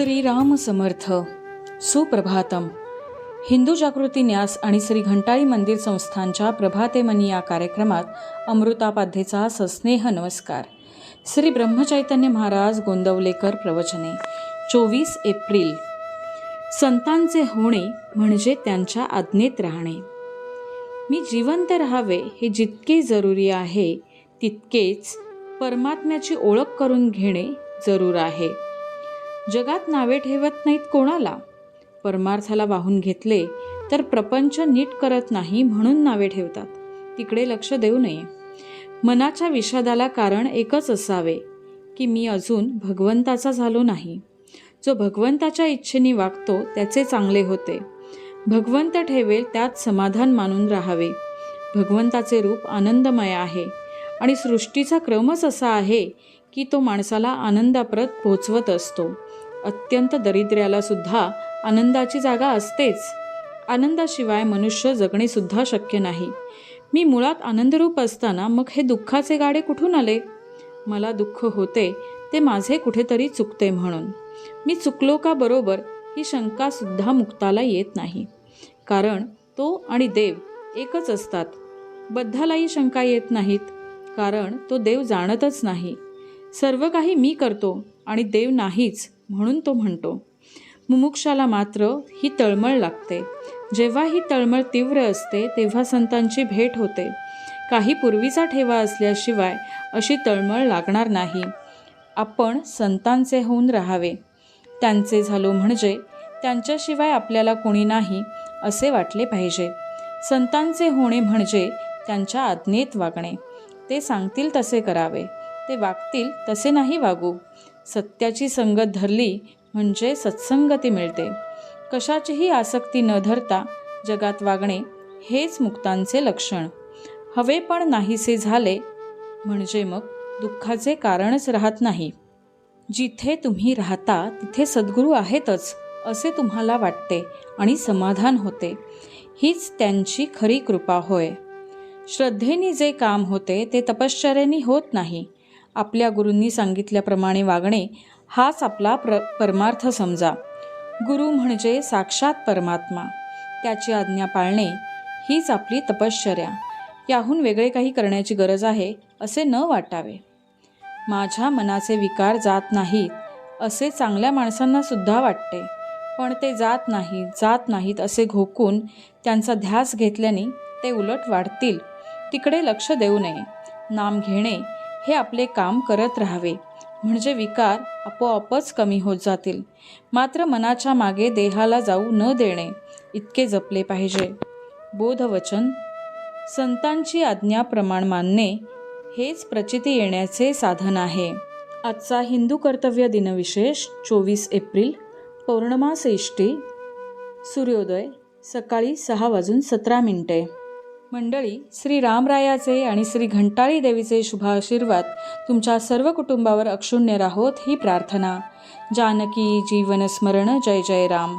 श्रीराम समर्थ. सुप्रभातम. हिंदू जागृती न्यास आणि श्री घंटाळी मंदिर संस्थांच्या प्रभातेमनी या कार्यक्रमात अमृतापाध्येचा सस्नेह नमस्कार. श्री ब्रह्मचैतन्य महाराज गोंदवलेकर प्रवचने. 24 एप्रिल. संतांचे होणे म्हणजे त्यांच्या आज्ञेत राहणे. मी जिवंत राहावे हे जितके जरुरी आहे तितकेच परमात्म्याची ओळख करून घेणे जरूर आहे. जगात नावे ठेवत नाहीत कोणाला. परमार्थाला वाहून घेतले तर प्रपंच नीट करत नाही म्हणून नावे ठेवतात. तिकडे लक्ष देऊ नये. मनाच्या विषादाला कारण एकच असावे की मी अजून भगवंताचा झालो नाही. जो भगवंताच्या इच्छेने वागतो त्याचे चांगले होते. भगवंत ठेवेल त्यात समाधान मानून राहावे. भगवंताचे रूप आनंदमय आहे आणि सृष्टीचा क्रमच असा आहे की तो माणसाला आनंदाप्रत पोहोचवत असतो. अत्यंत दरिद्र्याला सुद्धा आनंदाची जागा असतेच. आनंदाशिवाय मनुष्य जगणे सुद्धा शक्य नाही. मी मुळात आनंदरूप असताना मग हे दुःखाचे गाडे कुठून आले? मला दुःख होते ते माझे कुठेतरी चुकते म्हणून. मी चुकलो का बरोबर ही शंका सुद्धा मुक्ताला येत नाही. कारण तो आणि देव एकच असतात. बद्धालाही शंका येत नाहीत कारण तो देव जाणतच नाही. सर्व काही मी करतो आणि देव नाहीच म्हणून तो म्हणतो. मुमुक्षाला मात्र ही तळमळ लागते. जेव्हा ही तळमळ तीव्र असते तेव्हा संतांची भेट होते. काही पूर्वीचा ठेवा असल्याशिवाय अशी तळमळ लागणार नाही. आपण संतांचे होऊन राहावे. त्यांचे झालो म्हणजे त्यांच्याशिवाय आपल्याला कोणी नाही असे वाटले पाहिजे. संतांचे होणे म्हणजे त्यांच्या आज्ञेत वागणे. ते सांगतील तसे करावे. ते वागतील तसे नाही वागू. सत्याची संगत धरली म्हणजे सत्संगती मिळते. कशाचीही आसक्ती न धरता जगात वागणे हेच मुक्तांचे लक्षण. हवे पण नाहीसे झाले म्हणजे मग दुःखाचे कारणच राहत नाही. जिथे तुम्ही राहता तिथे सद्गुरू आहेतच असे तुम्हाला वाटते आणि समाधान होते. हीच त्यांची खरी कृपा होय. श्रद्धेने जे काम होते ते तपश्चर्येने होत नाही. आपल्या गुरूंनी सांगितल्याप्रमाणे वागणे हाच आपला परमार्थ समजा. गुरु म्हणजे साक्षात परमात्मा. त्याची आज्ञा पाळणे हीच आपली तपश्चर्या. याहून वेगळे काही करण्याची गरज आहे असे न वाटावे. माझ्या मनाचे विकार जात नाहीत असे चांगल्या माणसांना सुद्धा वाटते. पण ते जात नाहीत असे घोकून त्यांचा ध्यास घेतल्याने ते उलट वाढतील. तिकडे लक्ष देऊ नये. नाम घेणे हे आपले काम करत राहावे म्हणजे विकार आपोआपच कमी होत जातील. मात्र मनाच्या मागे देहाला जाऊ न देणे इतके जपले पाहिजे. बोधवचन. संतांची आज्ञा प्रमाण मानणे हेच प्रचिती येण्याचे साधन आहे. आजचा हिंदू कर्तव्य दिनविशेष 24 एप्रिल. पौर्णमास इष्टी. सूर्योदय सकाळी 6:17. मंडळी, श्री रामरायाचे आणि श्री घंटाळी देवीचे शुभाशीर्वाद तुमच्या सर्व कुटुंबावर अक्षुण्य राहोत ही प्रार्थना. जानकी जीवन स्मरण. जय जय राम.